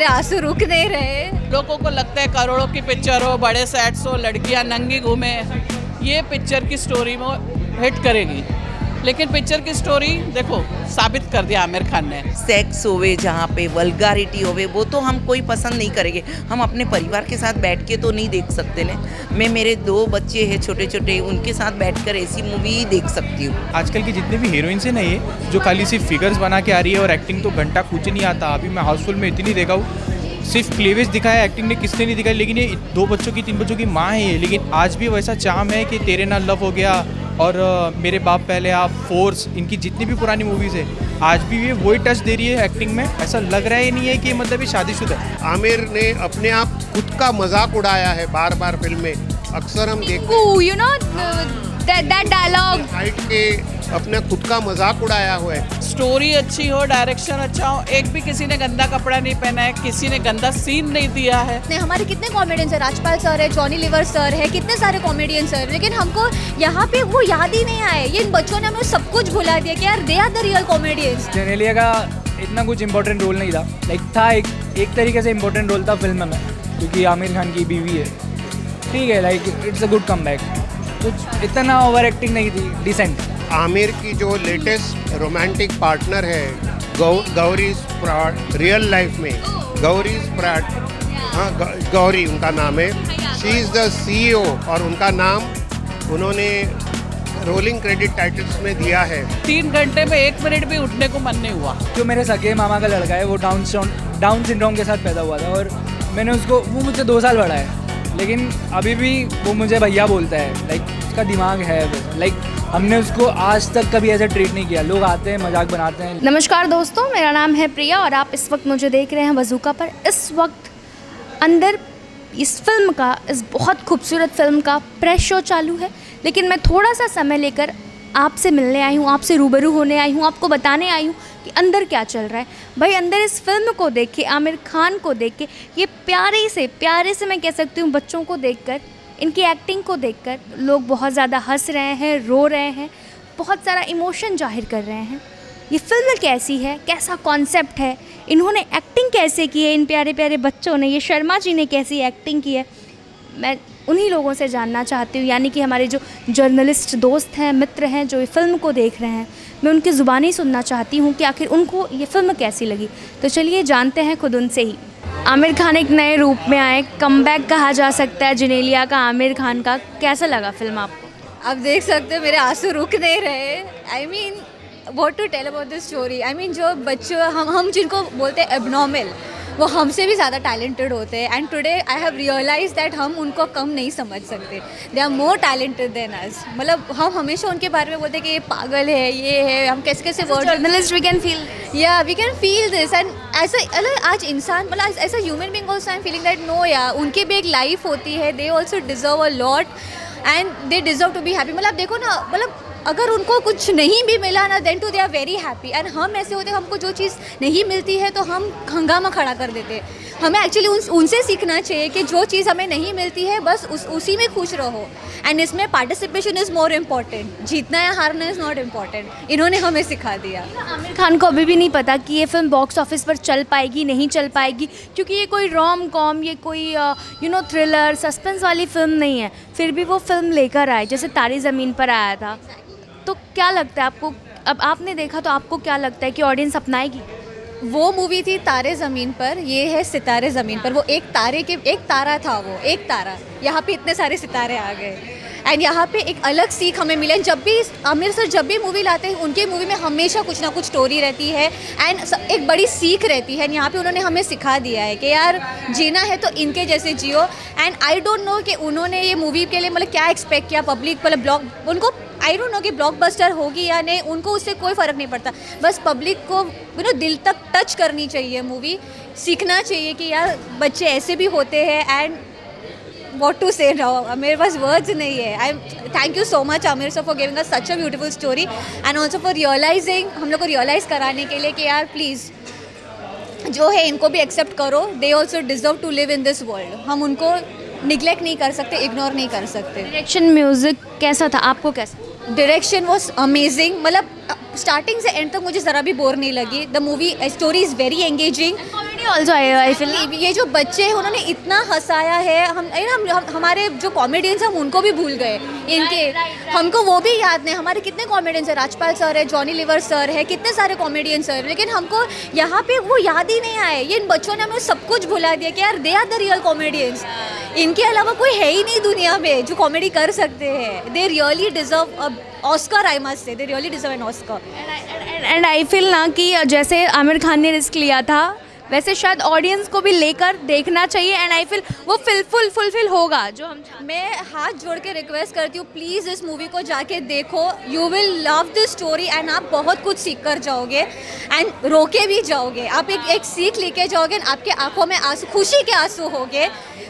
मेरे आंसू रुक नहीं रहे। लोगों को लगता है करोड़ों की पिक्चर हो, बड़े सेट्स हो, लड़कियां नंगी घूमे, ये पिक्चर की स्टोरी में हिट करेगी। लेकिन पिक्चर की स्टोरी देखो साबित कर दिया आमिर खान ने। सेक्स होवे जहाँ पे वल्गारिटी होवे वो तो हम कोई पसंद नहीं करेंगे। हम अपने परिवार के साथ बैठ के तो नहीं देख सकते ने। मैं मेरे 2 बच्चे हैं छोटे छोटे, उनके साथ बैठकर ऐसी मूवी ही देख सकती हूँ। आजकल की जितने भी हीरोइंस हैं ना, ये जो खाली सिर्फ फिगर्स बना के आ रही है और एक्टिंग तो घंटा कुछ नहीं आता। अभी मैं हाउसफुल में इतनी देखा हूँ, सिर्फ क्लेवेज दिखाया, एक्टिंग ने किसने नहीं दिखाई। लेकिन ये 2 बच्चों की 3 बच्चों की माँ है ये, लेकिन आज भी वैसा चार्म है कि तेरे नाल लव हो गया और मेरे बाप पहले आप, फोर्स, इनकी जितनी भी पुरानी मूवीज़ है आज भी ये वही टच दे रही है एक्टिंग में। ऐसा लग रहा ही नहीं है कि मतलब ये शादीशुदा है। आमिर ने अपने आप खुद का मजाक उड़ाया है बार बार फिल्म में। अक्सर हम देखते Ooh, you know that dialogue. Height के अपना खुद का मजाक उड़ाया हुआ है। स्टोरी अच्छी हो, डायरेक्शन अच्छा हो, एक भी किसी ने गंदा कपड़ा नहीं पहना है, किसी ने गंदा सीन नहीं दिया है। हमारे कितने कॉमेडियंस है, राजपाल सर है, जॉनी लीवर सर है, कितने सारे कॉमेडियंस सर, लेकिन हमको यहाँ पे वो याद ही नहीं आए। ये इन बच्चों ने हमें सब कुछ भुला दिया कि यार they are the real comedians. Genelia का इतना कुछ इंपॉर्टेंट रोल नहीं था, था एक तरीके से इंपॉर्टेंट रोल था फिल्म में, क्योंकि आमिर खान की बीवी है। ठीक है, इट्स अ गुड कमबैक। कुछ इतना ओवर एक्टिंग नहीं थी, डिसेंट। आमिर की जो लेटेस्ट रोमांटिक पार्टनर है गौरी स्प्रॉट, रियल लाइफ में गौरी स्प्रॉट, हाँ गौरी उनका नाम है। शी इज़ द CEO और उनका नाम उन्होंने रोलिंग क्रेडिट टाइटल्स में दिया है। 3 घंटे में 1 मिनट भी उठने को मन नहीं हुआ। जो मेरे सगे मामा का लड़का है वो डाउन सिंड्रोम के साथ पैदा हुआ था और मैंने उसको, वो मुझसे 2 साल बड़ा है, लेकिन अभी भी वो मुझे भैया बोलता है। उसका दिमाग है वो। हमने उसको आज तक कभी ऐसे ट्रीट नहीं किया। लोग आते हैं, मजाक बनाते हैं। नमस्कार दोस्तों, मेरा नाम है प्रिया और आप इस वक्त मुझे देख रहे हैं बज़ूका पर। इस वक्त अंदर इस फिल्म का, इस बहुत खूबसूरत फिल्म का प्रेस शो चालू है, लेकिन मैं थोड़ा सा समय लेकर आपसे मिलने आई हूँ, आपसे रूबरू होने आई हूँ, आपको बताने आई हूँ कि अंदर क्या चल रहा है। भाई अंदर इस फिल्म को देख के, आमिर खान को देख के, ये प्यारे से मैं कह सकती हूँ बच्चों को देखकर, इनकी एक्टिंग को देखकर लोग बहुत ज़्यादा हंस रहे हैं, रो रहे हैं, बहुत सारा इमोशन जाहिर कर रहे हैं। ये फिल्म कैसी है, कैसा कॉन्सेप्ट है, इन्होंने एक्टिंग कैसे की है, इन प्यारे प्यारे बच्चों ने, ये शर्मा जी ने कैसी एक्टिंग की है, मैं उन्हीं लोगों से जानना चाहती हूँ। यानी कि हमारे जो जर्नलिस्ट दोस्त हैं, मित्र हैं, जो ये फिल्म को देख रहे हैं, मैं उनकी ज़ुबानी सुनना चाहती हूँ कि आखिर उनको ये फिल्म कैसी लगी। तो चलिए जानते हैं खुद उनसे ही। आमिर खान एक नए रूप में आए, कमबैक कहा जा सकता है जेनेलिया का, आमिर खान का। कैसा लगा फिल्म आपको? आप देख सकते हो मेरे आंसू रुक नहीं रहे। I mean what to tell about this story. I mean जो बच्चों, हम जिनको बोलते हैं एबनॉर्मल, वो हमसे भी ज़्यादा टैलेंटेड होते हैं। And today I have realize that हम उनको कम नहीं समझ सकते। They are more talented than us. मतलब हम हमेशा उनके बारे में बोलते हैं कि ये पागल है, ये है, हम कैसे कैसे word, journalist we can feel, या we can feel this. And ऐसा आज इंसान, मतलब ऐसा human being also I am feeling that no यार, उनकी भी एक लाइफ होती है। They also deserve a lot and they deserve to be happy. मतलब देखो ना, मतलब अगर उनको कुछ नहीं भी मिला ना, then too they are very happy. And हम ऐसे होते हैं, हमको जो चीज़ नहीं मिलती है तो हम हंगामा खड़ा कर देते हैं। हमें एक्चुअली उनसे सीखना चाहिए कि जो चीज़ हमें नहीं मिलती है बस उसी में खुश रहो। एंड इसमें पार्टिसिपेशन इज़ मोर इम्पॉर्टेंट, जीतना या हारना इज़ नॉट इम्पॉर्टेंट। इन्होंने हमें सिखा दिया। आमिर खान को अभी भी नहीं पता कि ये फिल्म बॉक्स ऑफिस पर चल पाएगी, नहीं चल पाएगी, क्योंकि ये कोई रोम कॉम, ये कोई थ्रिलर सस्पेंस वाली फिल्म नहीं है। फिर भी वो फिल्म लेकर आए, जैसे तारे ज़मीन पर आया था। तो क्या लगता है आपको, अब आपने देखा तो आपको क्या लगता है कि ऑडियंस अपनाएगी? वो मूवी थी तारे ज़मीन पर, ये है सितारे ज़मीन पर। वो एक तारा था, वो एक तारा, यहाँ पे इतने सारे सितारे आ गए। एंड यहाँ पे एक अलग सीख हमें मिले। जब भी आमिर सर जब भी मूवी लाते हैं, उनके मूवी में हमेशा कुछ ना कुछ स्टोरी रहती है एंड एक बड़ी सीख रहती है। यहाँ पे उन्होंने हमें सिखा दिया है कि यार जीना है तो इनके जैसे जियो। एंड आई डोंट नो कि उन्होंने ये मूवी के लिए मतलब क्या एक्सपेक्ट किया पब्लिक, मतलब उनको आई डोंट नो कि ब्लॉकबस्टर होगी या नहीं, उनको उससे कोई फ़र्क नहीं पड़ता। बस पब्लिक को दिल तक टच करनी चाहिए मूवी, सीखना चाहिए कि यार बच्चे ऐसे भी होते हैं। And what to say now, मेरे पास वर्ड्स नहीं है। I thank you so much Aamir sir for giving us such a beautiful story and also for realizing, हम लोग को रियलाइज़ कराने के लिए कि यार प्लीज़ जो है इनको भी एक्सेप्ट करो। They also deserve to live in this world. हम उनको निगलेक्ट नहीं कर सकते, इग्नोर नहीं कर सकते। डायरेक्शन, म्यूज़िक कैसा था, आपको कैसा? Direction was amazing. मतलब स्टार्टिंग से एंड तक मुझे ज़रा भी बोर नहीं लगी। The movie story is very engaging. Also I feel ये जो बच्चे हैं उन्होंने इतना हंसाया है, हमारे जो कॉमेडियंस हैं हम उनको भी भूल गए इनके, हमको वो भी याद नहीं। हमारे कितने कॉमेडियंस हैं, राजपाल सर है, जॉनी लीवर सर है, कितने सारे कॉमेडियंस सर, लेकिन हमको यहाँ पे वो याद ही नहीं आए। ये इन बच्चों ने हमें सब कुछ भुला दिया कि यार they are the real comedians. इनके अलावा कोई है ही नहीं दुनिया में जो कॉमेडी कर सकते हैं। They really deserve Oscar, I must say, they really deserve an Oscar. And I feel ना कि जैसे आमिर खान ने रिस्क लिया था वैसे शायद ऑडियंस को भी लेकर देखना चाहिए। एंड आई फील वो फुलफिल होगा जो हम मैं हाथ जोड़ के रिक्वेस्ट करती हूँ, प्लीज़ इस मूवी को जाके देखो। You will love this story and आप बहुत कुछ सीख कर जाओगे एंड रोके भी जाओगे। आप एक सीख लेके जाओगे एंड आपके आंखों में आंसू, खुशी के आंसू होंगे।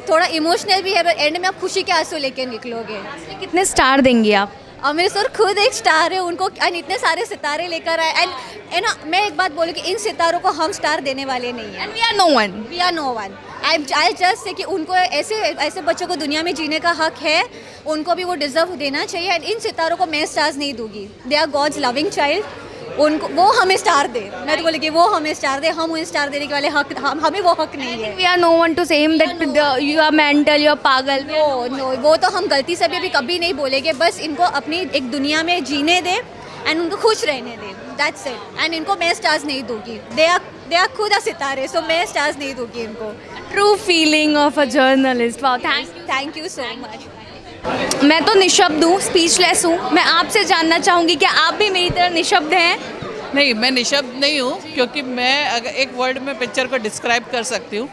थोड़ा इमोशनल भी है, एंड में आप खुशी के आंसू लेके निकलोगे। कितने स्टार देंगे आप? आमिर सर खुद एक स्टार है, उनको एंड इतने सारे सितारे लेकर आए। एंड मैं एक बात बोलूँ कि इन सितारों को हम स्टार देने वाले नहीं हैं। And we are no one, we are no one. I just say कि उनको ऐसे बच्चों को दुनिया में जीने का हक है, उनको भी वो डिजर्व देना चाहिए। एंड इन सितारों को मैं स्टार्स नहीं दूंगी, they are God's loving child. उनको वो हमें स्टार दे, मैं तो बोलेगी वो हमें स्टार दे, हम उन्हें स्टार देने के वाले हक, हमें वो हक नहीं है। We are no one to say him that you are mental, you are पागल। नो, वो तो हम गलती से भी कभी नहीं बोलेंगे। बस इनको अपनी एक दुनिया में जीने दे एंड उनको खुश रहने दे, दैट्स इट। एंड इनको मैं स्टार्स नहीं दूंगी, दे आर खुद सितारे, सो मैं स्टार्स नहीं दूंगी इनको। True feeling of a journalist. Wow, thank you so much. मैं तो निशब्द हूँ, स्पीचलेस हूँ। मैं आपसे जानना चाहूँगी कि आप भी मेरी तरह निशब्द हैं? नहीं, मैं निशब्द नहीं हूँ, क्योंकि मैं अगर एक वर्ड में पिक्चर को डिस्क्राइब कर सकती हूँ,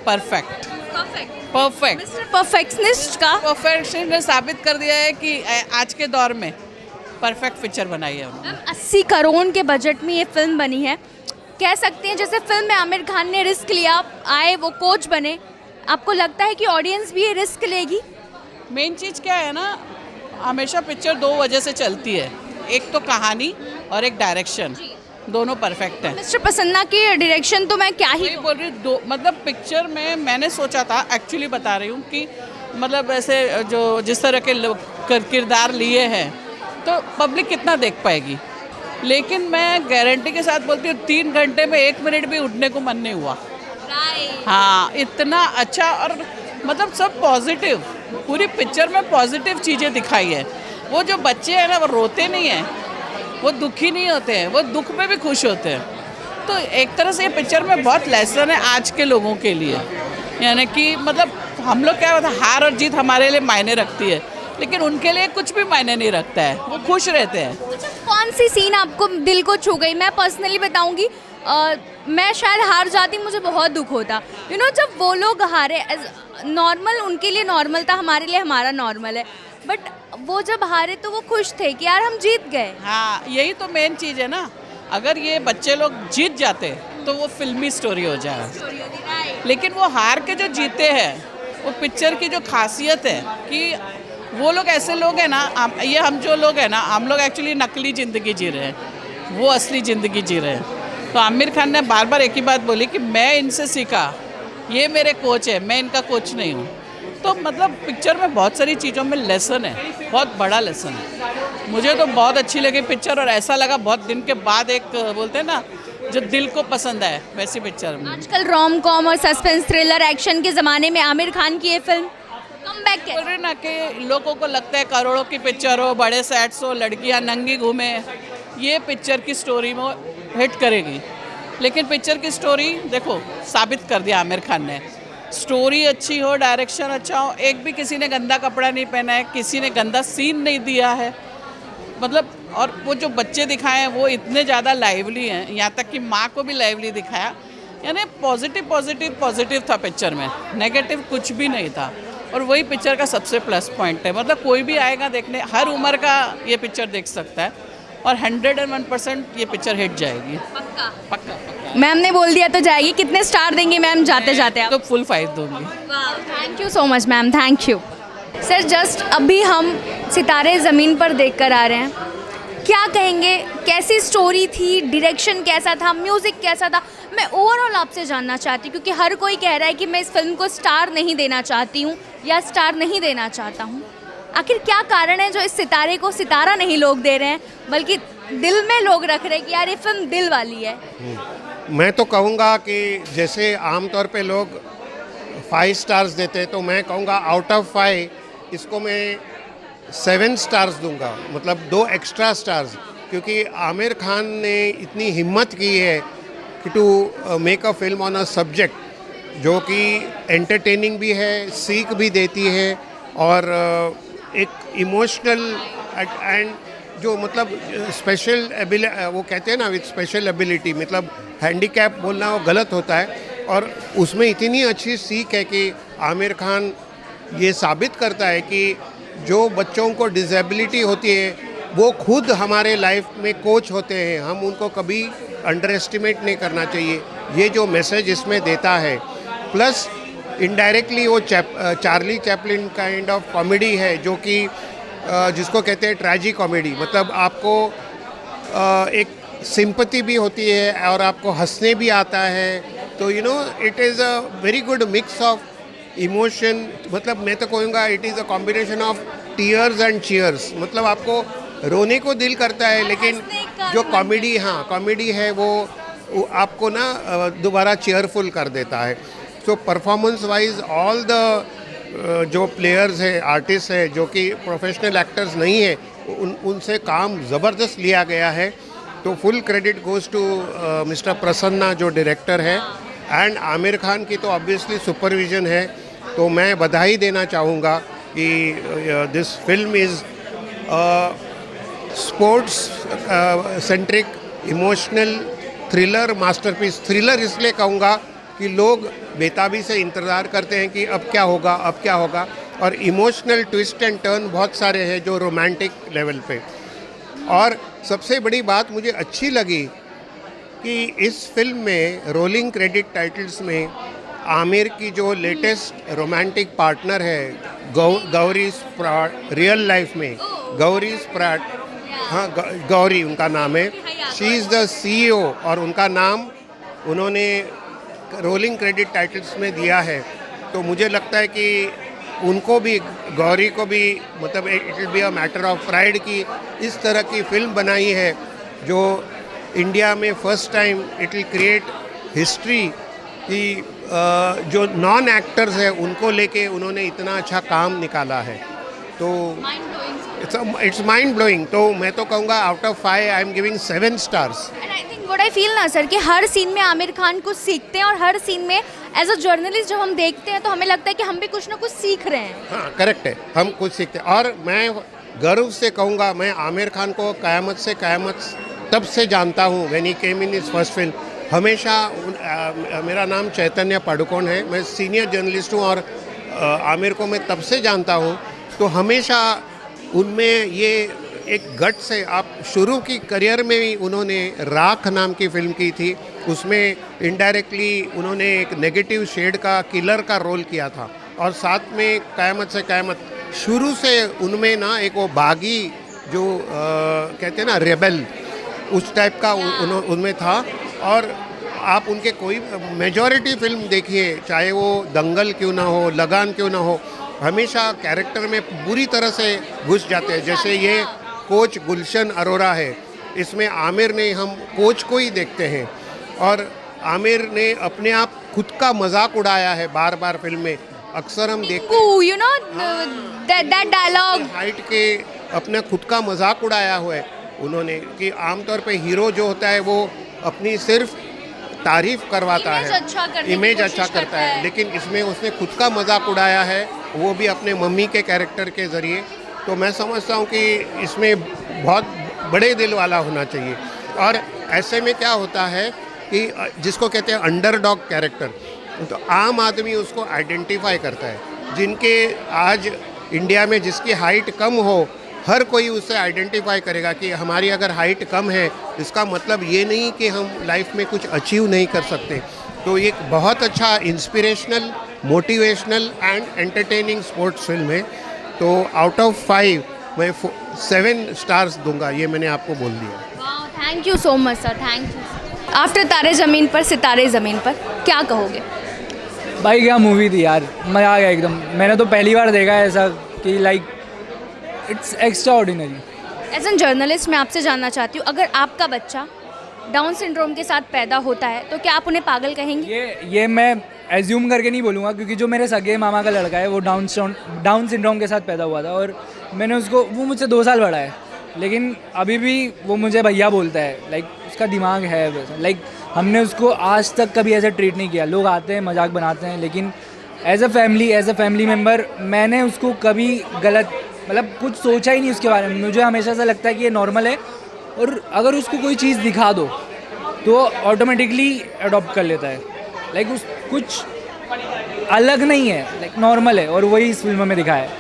परफेक्ट। परफेक्शनिस्ट का परफेक्शन ने साबित कर दिया है कि आज के दौर में परफेक्ट पिक्चर बनाई है उन्होंने। 80 करोड़ के बजट में ये फिल्म बनी है। कह सकते हैं जैसे फिल्म में आमिर खान ने रिस्क लिया, आए वो कोच बने। आपको लगता है कि ऑडियंस भी ये रिस्क लेगी? मेन चीज़ क्या है ना, हमेशा पिक्चर दो वजह से चलती है, एक तो कहानी और एक डायरेक्शन, दोनों परफेक्ट है। मिस्टर प्रसन्ना की डायरेक्शन तो मैं क्या ही बोल रही हूँ, दो मतलब पिक्चर में मैंने सोचा था, एक्चुअली बता रही हूँ कि मतलब ऐसे जो जिस तरह के किरदार लिए हैं तो पब्लिक कितना देख पाएगी। लेकिन मैं गारंटी के साथ बोलती हूँ 3 घंटे में 1 मिनट भी उठने को मन नहीं हुआ। हाँ, इतना अच्छा, और मतलब सब पॉजिटिव, पूरी पिक्चर में पॉजिटिव चीज़ें दिखाई है। वो जो बच्चे हैं ना, वो रोते नहीं हैं, वो दुखी नहीं होते हैं, वो दुख में भी खुश होते हैं। तो एक तरह से ये पिक्चर में बहुत लेसन है आज के लोगों के लिए। यानी कि मतलब हम लोग क्या होता है, हार और जीत हमारे लिए मायने रखती है, लेकिन उनके लिए कुछ भी मायने नहीं रखता है, वो खुश रहते हैं। अच्छा, कौन सी सीन आपको दिल को छू गई? मैं पर्सनली बताऊंगी, मैं शायद हार जाती, मुझे बहुत दुख होता। यू नो, जब वो लोग हारे, नॉर्मल उनके लिए नॉर्मल था, हमारे लिए हमारा नॉर्मल है, बट वो जब हारे तो वो खुश थे कि यार हम जीत गए। हाँ, यही तो मेन चीज़ है ना। अगर ये बच्चे लोग जीत जाते तो वो फिल्मी स्टोरी हो जाए, लेकिन वो हार के जो जीते हैं, वो पिक्चर की जो खासियत है कि वो लोग ऐसे लोग हैं ना, ये हम जो लोग हैं ना, हम लोग एक्चुअली नकली ज़िंदगी जी रहे हैं, वो असली ज़िंदगी जी रहे हैं। तो आमिर खान ने बार बार एक ही बात बोली कि मैं इनसे सीखा, ये मेरे कोच है, मैं इनका कोच नहीं हूँ। तो मतलब पिक्चर में बहुत सारी चीज़ों में लेसन है, बहुत बड़ा लेसन है। मुझे तो बहुत अच्छी लगी पिक्चर, और ऐसा लगा बहुत दिन के बाद एक बोलते हैं ना जो दिल को पसंद है, वैसी पिक्चर। आजकल रोम कॉम और सस्पेंस थ्रिलर एक्शन के ज़माने में आमिर खान की ये फिल्म कमबैक है। बोल रहे ना कि लोगों को लगता है करोड़ों की पिक्चर हो, बड़े सेट्स हो, लड़कियां नंगी घूमे, ये पिक्चर की स्टोरी में हिट करेगी। लेकिन पिक्चर की स्टोरी देखो साबित कर दिया आमिर खान ने। स्टोरी अच्छी हो, डायरेक्शन अच्छा हो, एक भी किसी ने गंदा कपड़ा नहीं पहना है, किसी ने गंदा सीन नहीं दिया है, मतलब। और वो जो बच्चे दिखाए हैं वो इतने ज़्यादा लाइवली हैं, यहाँ तक कि माँ को भी लाइवली दिखाया। यानी पॉजिटिव था पिक्चर में, नेगेटिव कुछ भी नहीं था। और वही पिक्चर का सबसे प्लस पॉइंट है, मतलब कोई भी आएगा देखने, हर उम्र का ये पिक्चर देख सकता है, और 101% ये पिक्चर हिट जाएगी। पक्का। मैम ने बोल दिया तो जाएगी। कितने स्टार देंगे मैम जाते जाते आप? तो फुल 5 दूंगी। Thank you so much ma'am, thank you. Sir, just अभी हम सितारे ज़मीन पर देख कर आ रहे हैं, क्या कहेंगे, कैसी स्टोरी थी, डायरेक्शन कैसा था, म्यूज़िक कैसा था? मैं ओवरऑल आपसे जानना चाहती हूँ, क्योंकि हर कोई कह रहा है कि मैं इस फिल्म को स्टार नहीं देना चाहती हूँ या स्टार नहीं देना चाहता हूँ। आखिर क्या कारण है जो इस सितारे को सितारा नहीं लोग दे रहे हैं, बल्कि दिल में लोग रख रहे हैं कि यार ये फिल्म दिल वाली है? मैं तो कहूँगा कि जैसे आमतौर पे लोग 5 स्टार्स देते हैं, तो मैं कहूँगा आउट ऑफ 5 इसको मैं 7 स्टार्स दूंगा, मतलब 2 एक्स्ट्रा स्टार्स, क्योंकि आमिर खान ने इतनी हिम्मत की है कि to make a film on a subject जो कि एंटरटेनिंग भी है, सीख भी देती है और एक इमोशनल एंड जो मतलब स्पेशल वो कहते हैं ना विद स्पेशल एबिलिटी, मतलब हैंडीकैप बोलना वो गलत होता है, और उसमें इतनी अच्छी सीख है कि आमिर खान ये साबित करता है कि जो बच्चों को डिसेबिलिटी होती है वो खुद हमारे लाइफ में कोच होते हैं, हम उनको कभी अंडर एस्टिमेट नहीं करना चाहिए। ये जो मैसेज इसमें देता है, प्लस इनडायरेक्टली वो Charlie Chaplin kind of comedy है जो कि जिसको कहते हैं ट्रेजिक कॉमेडी, मतलब आपको एक सिंपैथी भी होती है और आपको हंसने भी आता है, तो you know it is a very good mix of emotion, मतलब मैं तो कहूँगा it is a combination of tears and cheers, मतलब आपको रोने को दिल करता है, लेकिन जो कॉमेडी कॉमेडी है वो आपको ना दोबारा चेयरफुल कर देता है। So performance wise all the जो प्लेयर्स है, आर्टिस्ट है जो कि प्रोफेशनल एक्टर्स नहीं है, उनसे काम ज़बरदस्त लिया गया है, तो full credit goes to mister Prasanna जो डायरेक्टर है, एंड आमिर खान की तो ऑब्वियसली सुपरविजन है। तो मैं बधाई देना चाहूँगा कि this film is sports centric emotional thriller masterpiece. Thriller इसलिए कहूँगा कि लोग बेताबी से इंतज़ार करते हैं कि अब क्या होगा, अब क्या होगा, और इमोशनल ट्विस्ट एंड टर्न बहुत सारे हैं जो रोमांटिक लेवल पे। और सबसे बड़ी बात मुझे अच्छी लगी कि इस फिल्म में रोलिंग क्रेडिट टाइटल्स में आमिर की जो लेटेस्ट रोमांटिक पार्टनर है गौरी स्प्रॉट, रियल लाइफ में गौरी स्प्रॉट, हाँ गौरी उनका नाम है, शी इज़ द CEO, और उनका नाम उन्होंने रोलिंग क्रेडिट टाइटल्स में दिया है। तो मुझे लगता है कि उनको भी, गौरी को भी, मतलब it will be a matter of pride कि इस तरह की फिल्म बनाई है जो इंडिया में first time it will create history कि जो नॉन एक्टर्स हैं उनको लेके उन्होंने इतना अच्छा काम निकाला है। तो इट्स माइंड ब्लोइंग। तो मैं तो कहूँगा out of 5 I am giving 7 stars. And I think what I feel ना सर कि हर सीन में आमिर खान को सीखते हैं, और हर सीन में एज अ जर्नलिस्ट जब हम देखते हैं तो हमें लगता है कि हम भी कुछ ना कुछ सीख रहे हैं। हाँ करेक्ट है, हम कुछ सीखते हैं। और मैं गर्व से कहूँगा, मैं आमिर खान को क़यामत से क़यामत तब से जानता हूँ, when he came in his first film. हमेशा मेरा नाम चैतन्य पादुकोण है, मैं सीनियर जर्नलिस्ट हूँ, और आमिर को मैं तब से जानता हूँ, तो हमेशा उनमें ये एक गट से, आप शुरू की करियर में ही उन्होंने राख नाम की फिल्म की थी, उसमें इनडायरेक्टली उन्होंने एक नेगेटिव शेड का किलर का रोल किया था, और साथ में क़यामत से क़यामत शुरू से उनमें ना एक वो बागी जो कहते हैं ना रेबल, उस टाइप का उनमें था। और आप उनके कोई मेजॉरिटी फिल्म देखिए, चाहे वो दंगल क्यों ना हो, लगान क्यों ना हो, हमेशा कैरेक्टर में पूरी तरह से घुस जाते हैं। जैसे ये कोच गुलशन अरोरा है, इसमें आमिर ने, हम कोच को ही देखते हैं, और आमिर ने अपने आप खुद का मजाक उड़ाया है बार बार फिल्म में, अक्सर हम देखते हैं, you know that dialogue, height के अपना खुद का मजाक उड़ाया हुआ है उन्होंने, कि आमतौर पे हीरो जो होता है वो अपनी सिर्फ तारीफ करवाता है, इमेज अच्छा करता है, लेकिन इसमें उसने खुद का मजाक उड़ाया है, वो भी अपने मम्मी के कैरेक्टर के ज़रिए। तो मैं समझता हूँ कि इसमें बहुत बड़े दिल वाला होना चाहिए। और ऐसे में क्या होता है कि जिसको कहते हैं अंडरडॉग कैरेक्टर, तो आम आदमी उसको आइडेंटिफाई करता है। जिनके आज इंडिया में जिसकी हाइट कम हो, हर कोई उससे आइडेंटिफाई करेगा कि हमारी अगर हाइट कम है, इसका मतलब ये नहीं कि हम लाइफ में कुछ अचीव नहीं कर सकते। तो ये एक बहुत अच्छा inspirational, motivational and entertaining sports film है। तो आउट ऑफ 5 मैं 7 स्टार्स दूंगा, ये मैंने आपको बोल दिया। Thank you so much sir, thank you. After तारे ज़मीन पर सितारे ज़मीन पर क्या कहोगे? भाई क्या मूवी थी यार, मज़ा आ गया एकदम। मैंने तो पहली बार देखा है ऐसा कि like it's extraordinary. As an journalist मैं आपसे जानना चाहती हूँ, अगर आपका बच्चा डाउन सिंड्रोम के साथ पैदा होता है तो क्या आप उन्हें पागल कहेंगे? ये मैं एज्यूम करके नहीं बोलूँगा, क्योंकि जो मेरे सगे मामा का लड़का है वो डाउन सिंड्रोम के साथ पैदा हुआ था, और मैंने उसको, वो मुझसे 2 साल बड़ा है, लेकिन अभी भी वो मुझे भैया बोलता है। लाइक उसका दिमाग है वैसा। लाइक हमने उसको आज तक कभी ऐसे ट्रीट नहीं किया। लोग आते हैं, मजाक बनाते हैं, लेकिन एज अ फैमिली मेम्बर मैंने उसको कभी गलत, मतलब कुछ सोचा ही नहीं उसके बारे में। मुझे हमेशा से लगता है कि ये नॉर्मल है, और अगर उसको कोई चीज़ दिखा दो तो ऑटोमेटिकली अडॉप्ट कर लेता है। लाइक उस कुछ अलग नहीं है, लाइक नॉर्मल है, और वही इस फिल्म में दिखाया है।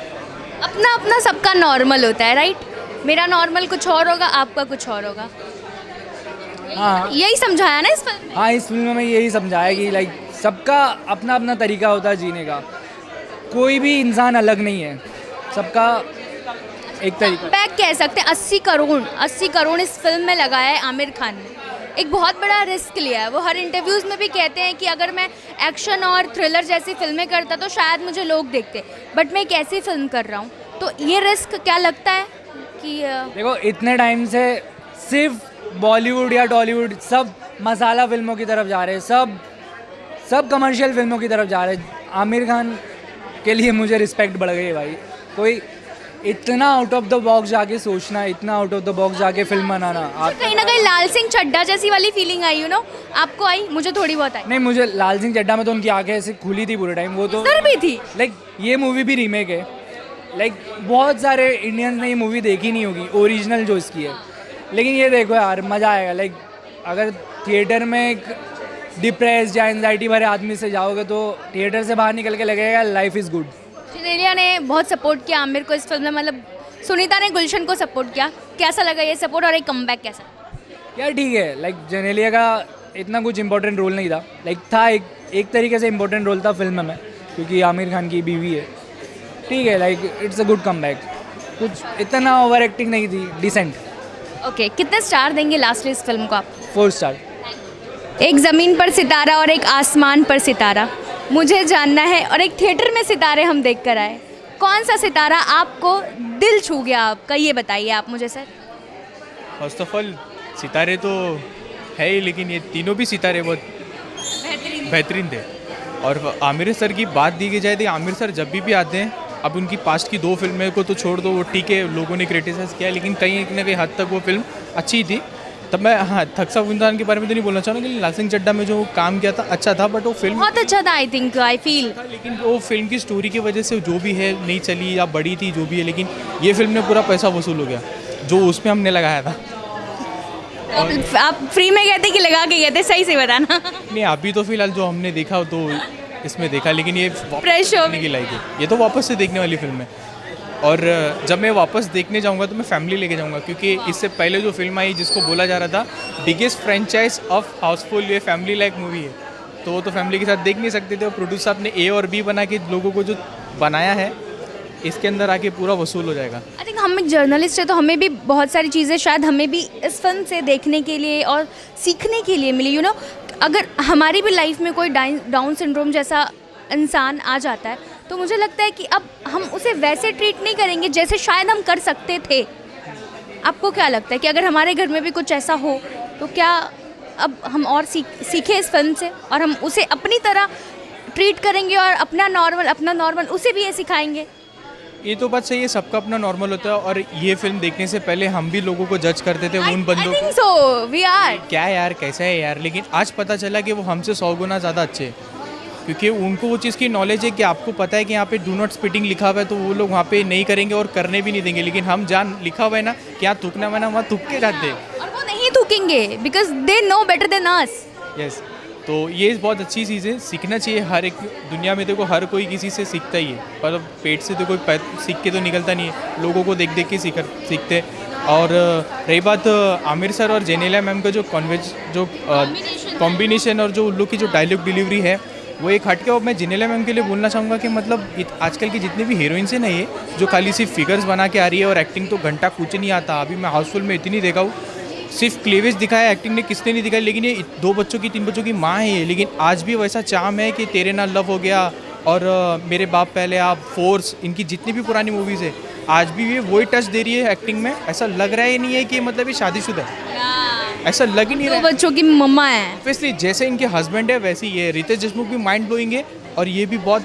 अपना अपना सबका नॉर्मल होता है, राइट? मेरा नॉर्मल कुछ और होगा, आपका कुछ और होगा। हाँ यही समझाया ना इस फिल्म में? हाँ, इस फिल्म में यही समझाया कि लाइक सबका अपना अपना तरीका होता है जीने का। कोई भी इंसान अलग नहीं है, सबका एक तरीका। बैक कह सकते हैं 80 करोड़ इस फिल्म में लगाया है आमिर खान ने। एक बहुत बड़ा रिस्क लिया है। वो हर इंटरव्यूज़ में भी कहते हैं कि अगर मैं एक्शन और थ्रिलर जैसी फिल्में करता तो शायद मुझे लोग देखते, बट मैं एक ऐसी फिल्म कर रहा हूँ। तो ये रिस्क क्या लगता है कि देखो, इतने टाइम से सिर्फ बॉलीवुड या टॉलीवुड सब मसाला फिल्मों की तरफ जा रहे हैं, सब कमर्शियल फिल्मों की तरफ जा रहे हैं। आमिर खान के लिए मुझे रिस्पेक्ट बढ़ गई है भाई। कोई इतना आउट ऑफ द बॉक्स जाके सोचना, इतना आउट ऑफ द बॉक्स जाके फिल्म बनाना। आप कहीं ना कहीं लाल सिंह चड्ढा जैसी वाली फीलिंग आई, आपको आई? मुझे थोड़ी बहुत आई। नहीं, मुझे लाल सिंह चड्ढा में तो उनकी आंखें ऐसे खुली थी पूरे टाइम, वो तो सर भी थी। लाइक ये मूवी भी रीमेक है। लाइक बहुत सारे इंडियंस ने ये मूवी देखी नहीं होगी ओरिजिनल जो इसकी है, लेकिन ये देखो यार, मज़ा आएगा। लाइक अगर थिएटर में एक डिप्रेस या एंजाइटी भरे आदमी से जाओगे तो थिएटर से बाहर निकल के लगेगा लाइफ इज़ गुड। जेनेलिया ने बहुत सपोर्ट किया आमिर को इस फिल्म में, मतलब सुनीता ने गुलशन को सपोर्ट किया। कैसा लगा ये सपोर्ट और एक कमबैक कैसा? यार ठीक है, लाइक जेनेलिया का इतना कुछ इंपॉर्टेंट रोल नहीं था। लाइक था एक तरीके से इंपॉर्टेंट रोल था फिल्म में, क्योंकि आमिर खान की बीवी है। ठीक है, like it's a good comeback. कुछ इतना ओवर एक्टिंग नहीं थी, डिसेंट। ओके, कितने स्टार देंगे लास्टली इस फिल्म को आप? 4 स्टार। एक ज़मीन पर सितारा और एक आसमान पर सितारा, मुझे जानना है, और एक थिएटर में सितारे हम देख कर आए, कौन सा सितारा आपको दिल छू गया आपका, ये बताइए आप मुझे सर। फर्स्ट ऑफ ऑल सितारे तो है ही, लेकिन ये तीनों भी सितारे बहुत बेहतरीन थे। और आमिर सर की बात दी जाए तो आमिर सर जब भी आते हैं, अब उनकी पास्ट की 2 फिल्में को तो छोड़ दो, वो ठीक है, लोगों ने क्रिटिसाइज़ किया, लेकिन कहीं ना कहीं हद तक वो फिल्म अच्छी थी। तब मैं थक्सा वृंदावन के बारे में तो नहीं बोलना चाहूँगा, लेकिन लाल सिंह चड्ढा में जो काम किया था अच्छा था, बट वो फिल्म बहुत अच्छा था, आई थिंक, आई फील। लेकिन वो फिल्म की स्टोरी की वजह से जो भी है नहीं चली या बड़ी थी जो भी है, लेकिन ये फिल्म ने पूरा पैसा वसूल हो गया जो उसमें हमने लगाया था। आप फ्री में कहते कि लगा के गए थे? सही से बताना। नहीं, अभी तो फिलहाल जो हमने देखा तो इसमें देखा, लेकिन ये फ्रेश हो देखने की लायक है। ये तो वापस से देखने वाली फिल्म है, और जब मैं वापस देखने जाऊंगा तो मैं फैमिली लेके जाऊंगा, क्योंकि इससे पहले जो फिल्म आई जिसको बोला जा रहा था बिगेस्ट फ्रेंचाइज ऑफ हाउसफुल, ये फैमिली लाइक मूवी है, तो वो तो फैमिली के साथ देख नहीं सकते थे। और प्रोड्यूसर साहब ने ए और बी बना के लोगों को जो बनाया है, इसके अंदर आके पूरा वसूल हो जाएगा। आई थिंक हम एक जर्नलिस्ट है तो हमें भी बहुत सारी चीज़ें शायद हमें भी इस फिल्म से देखने के लिए और सीखने के लिए मिली। अगर हमारी भी लाइफ में कोई डाउन सिंड्रोम जैसा इंसान आ जाता है तो मुझे लगता है कि अब हम उसे वैसे ट्रीट नहीं करेंगे जैसे शायद हम कर सकते थे। आपको क्या लगता है कि अगर हमारे घर में भी कुछ ऐसा हो तो क्या अब हम और सीखें इस फिल्म से और हम उसे अपनी तरह ट्रीट करेंगे और अपना नॉर्मल उसे भी ये सिखाएंगे? ये तो बात सही है, सबका अपना नॉर्मल होता है। और ये फिल्म देखने से पहले हम भी लोगों को जज करते थे उन बंदों को, so, we are. क्या यार कैसा है यार, लेकिन आज पता चला कि वो हमसे 100 गुना ज़्यादा अच्छे हैं, क्योंकि उनको वो चीज़ की नॉलेज है कि आपको पता है कि यहाँ पे डू नॉट स्पिटिंग लिखा हुआ है, तो वो लोग वहाँ पे नहीं करेंगे और करने भी नहीं देंगे। लेकिन हम जान लिखा हुआ है ना कि यहाँ थूकना मैंने वहाँ थूक के जाते हैं, और वो नहीं थूकेंगे because they know better than us. Yes, तो ये बहुत अच्छी चीज़ है, सीखना चाहिए। हर एक दुनिया में देखो हर कोई किसी से सीखता ही है, पर पेट से तो कोई सीख के तो निकलता नहीं है, लोगों को देख देख के सीखते। और रही बात आमिर सर और जेनेलिया मैम का जो कॉम्बिनेशन और जो उन लोग की जो डायलॉग डिलीवरी है वो एक हट के। और मैं जेनेलिया मैम के लिए बोलना चाहूँगा कि मतलब आजकल की जितनी भी हीरोइंस है ना, ये जो खाली सिर्फ फिगर्स बना के आ रही है और एक्टिंग तो घंटा कुछ नहीं आता। अभी मैं हाउसफुल में इतनी देखा हूँ, सिर्फ क्लेवेज दिखाया, एक्टिंग ने किसने नहीं दिखाई, लेकिन ये 2 बच्चों की 3 बच्चों की माँ है ये, लेकिन आज भी वैसा चाम है कि तेरे नाल लव हो गया और मेरे बाप पहले आप, फोर्स, इनकी जितनी भी पुरानी मूवीज़ है आज भी ये वही टच दे रही है एक्टिंग में। ऐसा लग रहा ही नहीं है कि मतलब ये शादीशुदा है। ऐसा लग ही नहीं दो रहा है। बच्चों की मम्मा है। ऑब्वियसली जैसे इनके हस्बैंड है वैसे ही है। रितेश देशमुख भी माइंड ब्लोइंग है और ये भी बहुत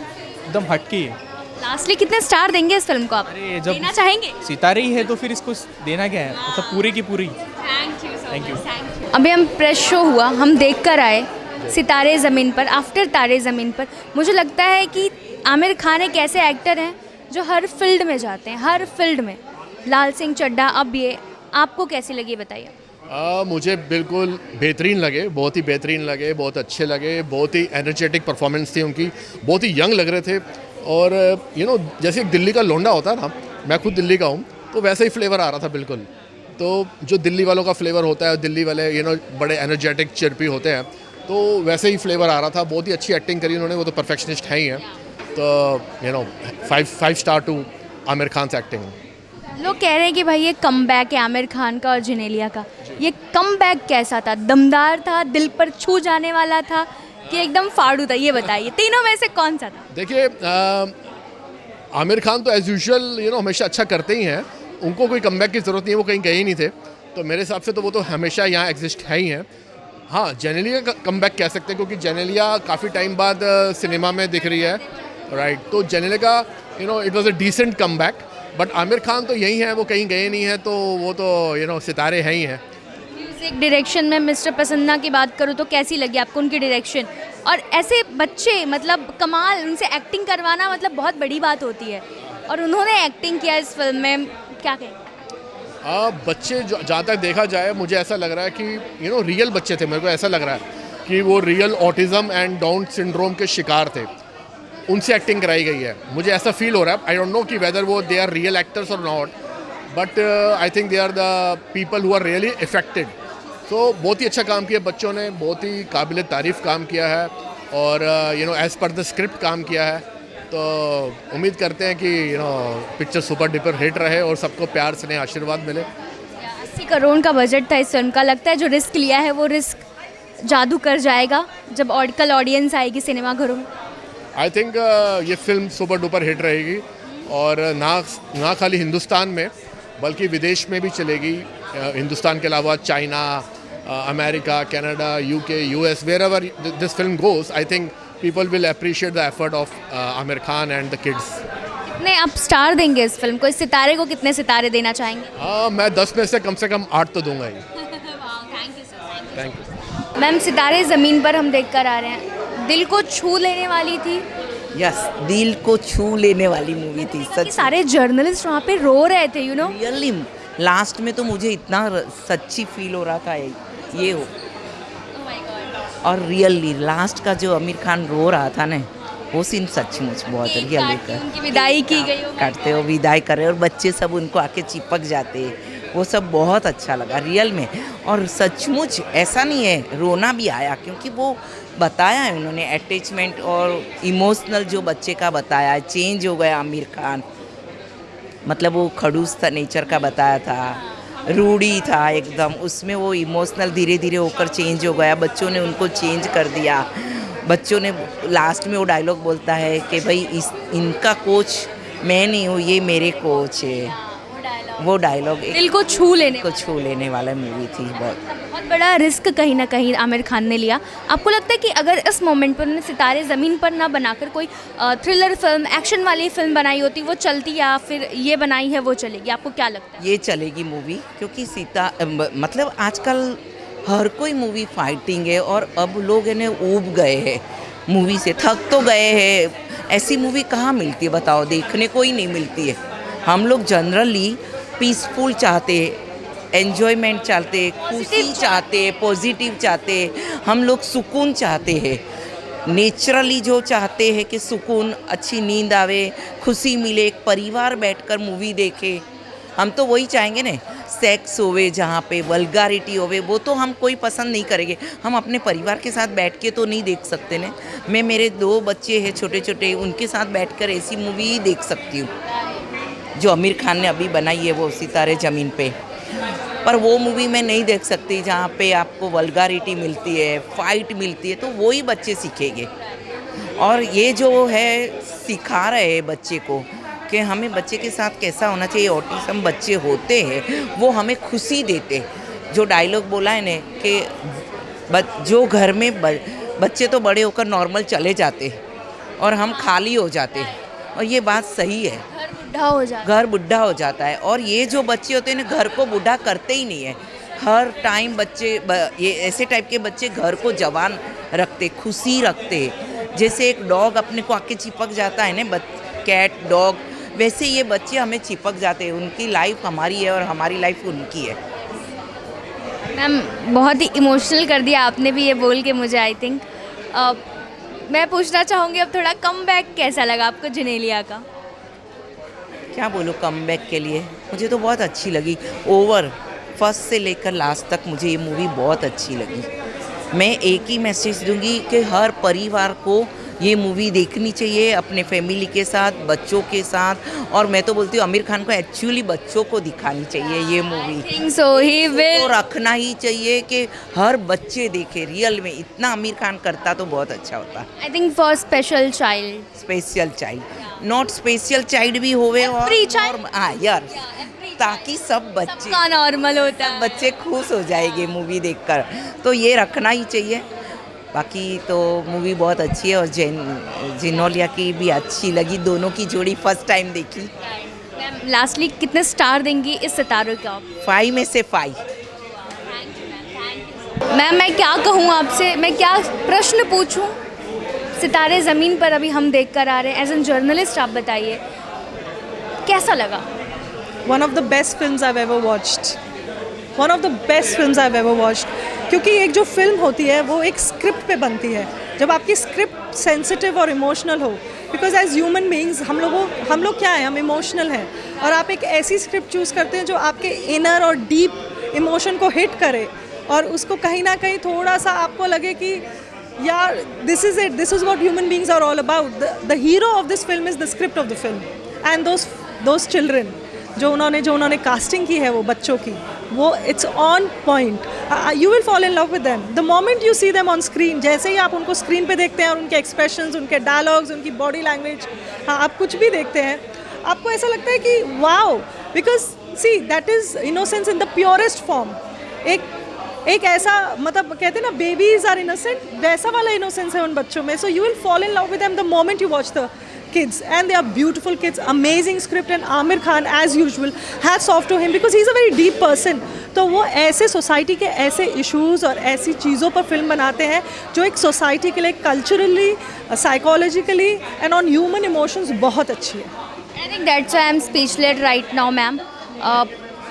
एकदम हटके है। लास्टली कितने स्टार देंगे इस फिल्म को आप? अरे जब देना चाहेंगे? सितारे ही है तो फिर इसको देना क्या है, मतलब पूरी की पूरी। Thank you. अभी हम प्रेस शो हुआ, हम देख कर आए सितारे ज़मीन पर, आफ्टर तारे ज़मीन पर। मुझे लगता है कि आमिर खान एक ऐसे एक्टर हैं जो हर फील्ड में जाते हैं, हर फील्ड में। लाल सिंह चड्ढा, अब ये आपको कैसी लगी बताइए? मुझे बिल्कुल बेहतरीन लगे, बहुत ही बेहतरीन लगे, बहुत अच्छे लगे, बहुत ही एनर्जेटिक परफॉर्मेंस थी उनकी, बहुत ही यंग लग रहे थे। और जैसे एक दिल्ली का लौंडा होता है ना, मैं खुद दिल्ली का हूँ, तो वैसा ही फ्लेवर आ रहा था बिल्कुल। तो जो दिल्ली वालों का फ्लेवर होता है, दिल्ली वाले बड़े एनर्जेटिक चिरपी होते हैं, तो वैसे ही फ्लेवर आ रहा था। बहुत ही अच्छी एक्टिंग करी उन्होंने, वो तो परफेक्शनिस्ट है ही हैं। तो 5 स्टार टू आमिर खान से एक्टिंग। लोग कह रहे हैं कि भाई ये कमबैक है आमिर खान का और जेनेलिया का। ये कमबैक कैसा था? दमदार था, दिल पर छू जाने वाला था, कि एकदम फाड़ू था? ये बताइए, तीनों में से कौन सा था? देखिए, आमिर खान तो एज़ यूजुअल हमेशा अच्छा करते ही हैं, उनको कोई कमबैक की ज़रूरत नहीं है, वो कहीं गए ही नहीं थे। तो मेरे हिसाब से तो वो तो हमेशा यहाँ एग्जिस्ट है ही हैं। हाँ, जेनेलिया का कमबैक कह सकते हैं, क्योंकि जेनेलिया काफ़ी टाइम बाद सिनेमा में दिख रही है, राइट। तो जेनेलिया का it was a decent comeback. But Aamir Khan तो यही हैं, वो कहीं गए नहीं हैं, तो वो तो सितारे हैं ही हैं। म्यूजिक डायरेक्शन में मिस्टर प्रसन्ना की बात करूँ तो कैसी लगी आपको उनकी डायरेक्शन? और ऐसे बच्चे, मतलब कमाल, उनसे एक्टिंग करवाना मतलब बहुत बड़ी बात होती है, और उन्होंने एक्टिंग किया इस फिल्म में, क्या कहें? बच्चे जहाँ तक देखा जाए, मुझे ऐसा लग रहा है कि रियल बच्चे थे। मेरे को ऐसा लग रहा है कि वो real autism and down syndrome के शिकार थे, उनसे एक्टिंग कराई गई है। मुझे ऐसा फील हो रहा है। आई डोंट नो कि वेदर वो दे आर रियल एक्टर्स और not, but I think they are the people who are really affected. तो बहुत ही अच्छा काम किया बच्चों ने, बहुत ही काबिल तारीफ़ काम किया है, और एज़ पर द स्क्रिप्ट काम किया है। तो उम्मीद करते हैं कि पिक्चर सुपर डुपर हिट रहे और सबको प्यार स्नेह आशीर्वाद मिले। 80 करोड़ का बजट था इस फिल्म का। लगता है जो रिस्क लिया है वो रिस्क जादू कर जाएगा जब कल ऑडियंस आएगी सिनेमाघरों में। आई थिंक ये फिल्म सुपर डुपर हिट रहेगी, और ना खाली हिंदुस्तान में बल्कि विदेश में भी चलेगी। हिंदुस्तान के अलावा China, America, Canada, UK, US, wherever this film goes, I think people will appreciate the effort of Amir Khan and the kids. कितने आप स्टार देंगे इस फिल्म को? इस सितारे को कितने सितारे देना चाहेंगे? मैं 10 में से कम 8 तो दूंगा ही। Thank you. मैम, सितारे ज़मीन पर हम देख कर आ रहे हैं, दिल को छू लेने वाली थी। यस, दिल को छू लेने वाली मूवी थी कि सच। सारे जर्नलिस्ट वहाँ पे रो रहे थे, रियली लास्ट में तो मुझे इतना सच्ची फील हो रहा था ये हो। और रियली लास्ट का जो आमिर खान रो रहा था ना, वो सीन सचमुच बहुत रियली उनकी विदाई की गई हो, करते हो, विदाई कर रहे, और बच्चे सब उनको आके चिपक जाते, वो सब बहुत अच्छा लगा रियल में। और सचमुच ऐसा नहीं है, रोना भी आया, क्योंकि वो बताया है उन्होंने अटैचमेंट और इमोशनल जो बच्चे का बताया है। चेंज हो गया आमिर खान, मतलब वो खड़ूस था, नेचर का बताया था, रूढ़ी था एकदम, उसमें वो इमोशनल धीरे धीरे होकर चेंज हो गया। बच्चों ने उनको चेंज कर दिया। बच्चों ने लास्ट में वो डायलॉग बोलता है कि भाई इनका कोच मैं नहीं हूँ, ये मेरे कोच है। वो डायलॉग दिल को छू लेने वाला मूवी थी। बहुत बड़ा रिस्क कहीं ना कहीं आमिर खान ने लिया। आपको लगता है कि अगर इस मोमेंट पर उन्होंने सितारे ज़मीन पर ना बनाकर कोई थ्रिलर फिल्म, एक्शन वाली फिल्म बनाई होती, वो चलती, या फिर ये बनाई है वो चलेगी? आपको क्या लगता है? ये चलेगी मूवी, क्योंकि मतलब आजकल हर कोई मूवी फाइटिंग है, और अब लोग इन्हें ऊब गए हैं मूवी से, थक तो गए हैं। ऐसी मूवी कहाँ मिलती है बताओ? देखने को ही नहीं मिलती है। हम लोग जनरली पीसफुल चाहते, एन्जॉयमेंट चाहते, खुशी चाहते, पॉजिटिव चाहते, हम लोग सुकून चाहते हैं। नेचुरली जो चाहते हैं कि सुकून, अच्छी नींद आवे, खुशी मिले, एक परिवार बैठकर मूवी देखे, हम तो वही चाहेंगे ना। सेक्स होवे, जहाँ पे वल्गारिटी होवे, वो तो हम कोई पसंद नहीं करेंगे। हम अपने परिवार के साथ बैठ के तो नहीं देख सकते ना। मैं, मेरे 2 बच्चे हैं छोटे छोटे, उनके साथ बैठकर ऐसी मूवी ही देख सकती हूँ जो आमिर खान ने अभी बनाई है, वो सितारे ज़मीन पे। पर वो मूवी मैं नहीं देख सकती जहाँ पे आपको वल्गारिटी मिलती है, फाइट मिलती है, तो वही बच्चे सीखेंगे। और ये जो है सिखा रहे हैं बच्चे को कि हमें बच्चे के साथ कैसा होना चाहिए। ऑटिज्म बच्चे होते हैं, वो हमें खुशी देते, जो डायलॉग बोला है ना कि जो घर में बच्चे तो बड़े होकर नॉर्मल चले जाते हैं और हम खाली हो जाते हैं, और ये बात सही है। घर बुढ़ा हो जाता है और ये जो बच्चे होते हैं ना घर को बुढ़ा करते ही नहीं है। हर टाइम बच्चे ये ऐसे टाइप के बच्चे घर को जवान रखते, खुशी रखते। जैसे एक डॉग अपने को आके चिपक जाता है ना, कैट डॉग, वैसे ये बच्चे हमें चिपक जाते हैं। उनकी लाइफ हमारी है और हमारी लाइफ उनकी है। मैम बहुत ही इमोशनल कर दिया आपने भी ये बोल के मुझे। आई थिंक मैं पूछना चाहूँगी अब थोड़ा कमबैक कैसा लगा आपको जिनेलिया का? क्या बोलूँ कमबैक के लिए, मुझे तो बहुत अच्छी लगी। ओवर फर्स्ट से लेकर लास्ट तक मुझे ये मूवी बहुत अच्छी लगी। मैं एक ही मैसेज दूंगी कि हर परिवार को ये मूवी देखनी चाहिए, अपने फैमिली के साथ, बच्चों के साथ। और मैं तो बोलती हूँ आमिर खान को एक्चुअली बच्चों को दिखानी चाहिए ये मूवी। सो ही विल तो रखना ही चाहिए कि हर बच्चे देखे। रियल में इतना आमिर खान करता तो बहुत अच्छा होता। I think for special child, special child, not special child भी होवे और Every child? हाँ यार, ताकि सब बच्चे सबका नॉर्मल होता है। बच्चे खुश हो जाएंगे मूवी देखकर, तो ये रखना ही चाहिए। बाकी तो मूवी बहुत अच्छी है और जिनेलिया की भी अच्छी लगी। दोनों की जोड़ी फर्स्ट टाइम देखी। मैम लास्टली कितने स्टार देंगी इस सितारों को आप? 5 में से 5। मैम मैं क्या कहूँ आपसे, मैं क्या प्रश्न पूछूं? सितारे ज़मीन पर अभी हम देख कर आ रहे हैं। एज एन जर्नलिस्ट आप बताइए कैसा लगा? One of the best films I've ever watched. One of the best films I've ever watched. क्योंकि एक जो फिल्म होती है वो एक स्क्रिप्ट पे बनती है। जब आपकी स्क्रिप्ट सेंसिटिव और इमोशनल हो, बिकॉज एज ह्यूमन बीइंग्स हम लोग क्या है, हम इमोशनल हैं, और आप एक ऐसी स्क्रिप्ट चूज़ करते हैं जो आपके इनर और डीप इमोशन को हिट करे और उसको कहीं ना कहीं थोड़ा सा आपको लगे कि यार this is it, this is what human beings are all about. The hero of this film is the script of the film and those children जो उन्होंने कास्टिंग की है वो बच्चों की, वो it's on point. You will fall in love with them the moment you see them on screen. जैसे ही आप उनको स्क्रीन पे देखते हैं और उनके एक्सप्रेशंस, उनके डायलॉग्स, उनकी बॉडी लैंग्वेज, हाँ आप कुछ भी देखते हैं, आपको ऐसा लगता है कि wow, because see that is innocence in the purest form. एक ऐसा मतलब कहते हैं ना बेबीज आर इनोसेंट, वैसा वाला इनोसेंस है उन बच्चों में। So you will fall in love with them the moment you watch the kids, and they are beautiful kids, amazing script, and Aamir Khan as usual, hats off to him because he's a very deep person। तो वो ऐसे society के ऐसे issues और ऐसी चीज़ों पर film बनाते हैं जो एक सोसाइटी के लिए culturally, psychologically and on human emotions बहुत अच्छी है। I think that's why I am speechless right now ma'am.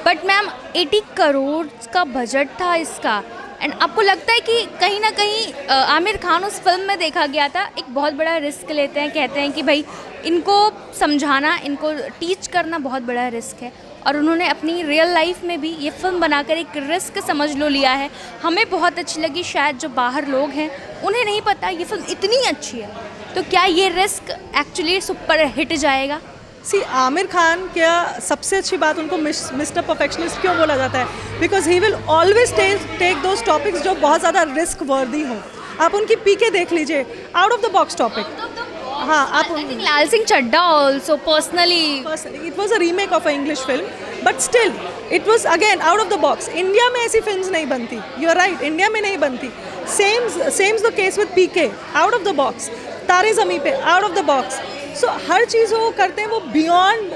But ma'am 80 crore का बजट था इसका, एंड आपको लगता है कि कहीं ना कहीं आमिर खान उस फिल्म में देखा गया था एक बहुत बड़ा रिस्क लेते हैं, कहते हैं कि भाई इनको समझाना, इनको टीच करना बहुत बड़ा रिस्क है, और उन्होंने अपनी रियल लाइफ में भी ये फिल्म बनाकर एक रिस्क समझ लो लिया है। हमें बहुत अच्छी लगी, शायद जो बाहर लोग हैं उन्हें नहीं पता ये फिल्म इतनी अच्छी है। तो क्या ये रिस्क एक्चुअली सुपर हिट जाएगा? सी आमिर खान क्या सबसे अच्छी बात उनको मिस्टर परफेक्शनिस्ट क्यों बोला जाता है, because he will always take those topics जो बहुत ज़्यादा रिस्क वर्दी हों। आप उनकी पीके देख लीजिए, out of the box topic. हाँ आप Laal Singh Chaddha also personally it was a remake of a English film, but still it was again out of the box. India में ऐसी फिल्म नहीं बनती, यू आर राइट, इंडिया में नहीं बनती। Same's the case with PK, out of the box. Taare Zameen Par, out of the box. So हर चीज़ वो करते हैं, वो बियॉन्ड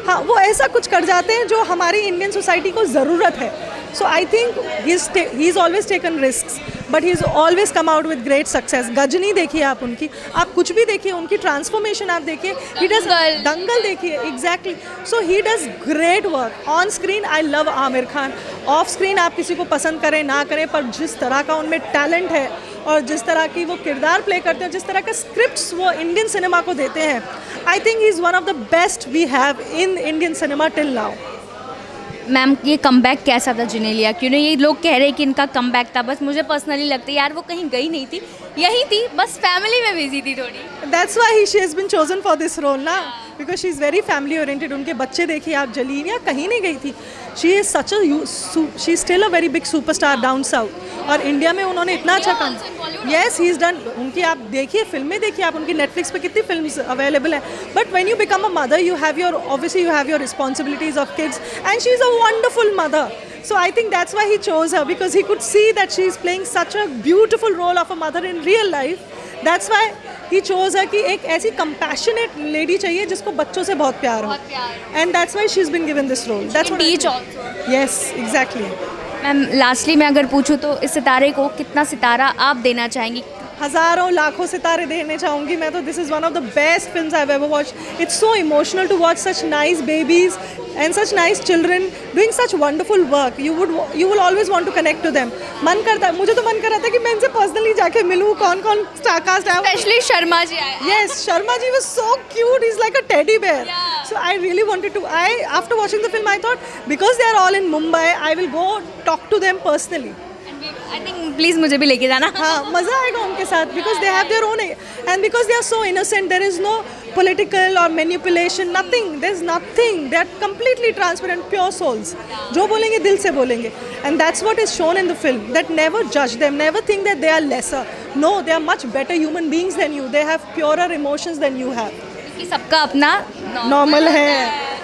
हाँ वो ऐसा कुछ कर जाते हैं जो हमारी इंडियन सोसाइटी को ज़रूरत है। So I think he is always taken risks, but he is always come out with great success. Ghajini देखिए आप उनकी, आप कुछ भी देखिए, उनकी ट्रांसफॉर्मेशन आप देखिए, ही डज दंगल देखिए, exactly. So he does great work on screen. I love Aamir Khan. Of screen आप किसी को पसंद करें ना करें, पर जिस तरह का उनमें टैलेंट है और जिस तरह की वो किरदार प्ले करते हैं, जिस तरह के स्क्रिप्ट्स वो इंडियन सिनेमा को देते हैं, I think he is one of the best we have in Indian cinema till now. Ma'am ये कमबैक कैसा था जिनेलिया? क्यों नहीं ये लोग कह रहे हैं कि इनका कमबैक था, बस मुझे पर्सनली लगता है यार वो कहीं गई नहीं थी, यही थी, बस फैमिली में बिजी थी थोड़ी। That's why she has been chosen for this role ना, because she is very family oriented. उनके बच्चे देखिए आप, जलीन या कहीं नहीं गई थी. She is such she still a very big superstar down south. और इंडिया में उन्होंने इतना अच्छा काम. Yes, he is done. उनकी आप देखिए, फिल्में देखिए आप, उनकी नेटफ्लिक्स पे कितनी फिल्म अवेलेबल है. But when you become a mother, you have your, obviously you have your responsibilities of kids, and she is a wonderful mother. So I think that's why he chose her, because he could see that she is playing such a beautiful role of a mother in real life. That's why he chose her कि एक ऐसी compassionate lady चाहिए जिसको बच्चों से बहुत प्यार हो. And that's why she's been given this role. That's what teach also. Yes, exactly. Ma'am lastly मैं अगर पूछूँ तो इस सितारे को कितना सितारा आप देना चाहेंगी? हज़ारों लाखों सितारे देने चाहूँगी मैं तो. This is one of the best films I have ever watched. It's so emotional to watch such nice babies and such nice children doing such wonderful work. You will always want to connect to them. मन करता है, मुझे तो मन कर रहा था कि मैं इनसे पर्सनली जाके मिलूँ. कौन कौन स्टारकास्ट है. स्पेशली शर्मा जी आए. Yes, Sharma ji was so cute. He's like a teddy bear. So I really wanted to. After watching the film, I thought because they are all in Mumbai, I will go talk to them personally. I think please मुझे भी लेके जाना. हाँ, मज़ा आएगा उनके साथ, because they have their own, and because they are so innocent, there is no political or manipulation, nothing. There's nothing. They are completely transparent, pure souls. जो बोलेंगे दिल से बोलेंगे, and that's what is shown in the film. That never judge them, never think that they are lesser. No, they are much better human beings than you. They have purer emotions than you have. कि सबका अपना Normal है.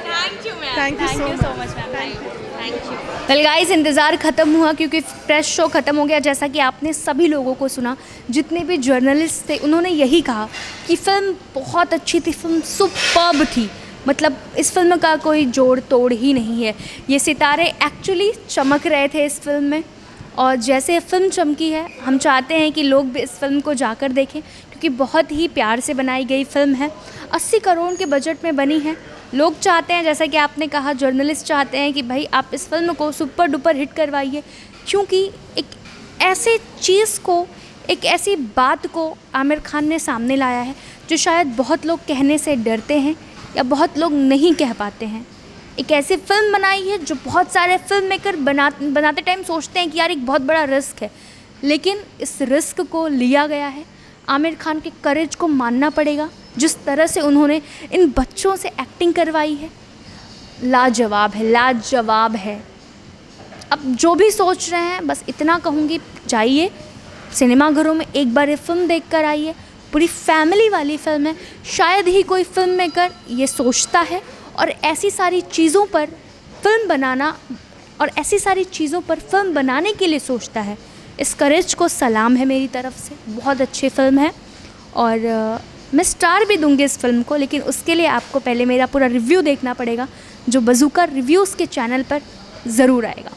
Thank you ma'am. Thank you so so much ma'am. Thank you. Well guys, इंतज़ार ख़त्म हुआ क्योंकि press show ख़त्म हो गया. जैसा कि आपने सभी लोगों को सुना, जितने भी जर्नलिस्ट थे उन्होंने यही कहा कि फ़िल्म बहुत अच्छी थी, फ़िल्म सुपर्ब थी. मतलब इस फिल्म का कोई जोड़ तोड़ ही नहीं है. ये सितारे एक्चुअली चमक रहे थे इस फिल्म में, और जैसे फिल्म चमकी है हम चाहते हैं कि लोग भी इस फिल्म को जाकर देखें, क्योंकि बहुत ही प्यार से बनाई गई फिल्म है. 80 करोड़ के बजट में बनी है. लोग चाहते हैं, जैसा कि आपने कहा, जर्नलिस्ट चाहते हैं कि भाई आप इस फिल्म को सुपर डुपर हिट करवाइए, क्योंकि एक ऐसे चीज़ को, एक ऐसी बात को आमिर खान ने सामने लाया है जो शायद बहुत लोग कहने से डरते हैं या बहुत लोग नहीं कह पाते हैं. एक ऐसी फिल्म बनाई है जो बहुत सारे फिल्म मेकर बनाते टाइम सोचते हैं कि यार एक बहुत बड़ा रिस्क है, लेकिन इस रिस्क को लिया गया है. आमिर खान के करेज को मानना पड़ेगा. जिस तरह से उन्होंने इन बच्चों से एक्टिंग करवाई है, लाजवाब है, लाजवाब है. अब जो भी सोच रहे हैं, बस इतना कहूँगी, जाइए सिनेमाघरों में एक बार ये फिल्म देख कर आइए. पूरी फैमिली वाली फिल्म है. शायद ही कोई फिल्म मेकर ये सोचता है और ऐसी सारी चीज़ों पर फिल्म बनाना और ऐसी सारी चीज़ों पर फिल्म बनाने के लिए सोचता है. इस करेज को सलाम है मेरी तरफ से. बहुत अच्छी फिल्म है और मैं स्टार भी दूंगी इस फिल्म को, लेकिन उसके लिए आपको पहले मेरा पूरा रिव्यू देखना पड़ेगा, जो बज़ूका रिव्यूज़ के चैनल पर ज़रूर आएगा.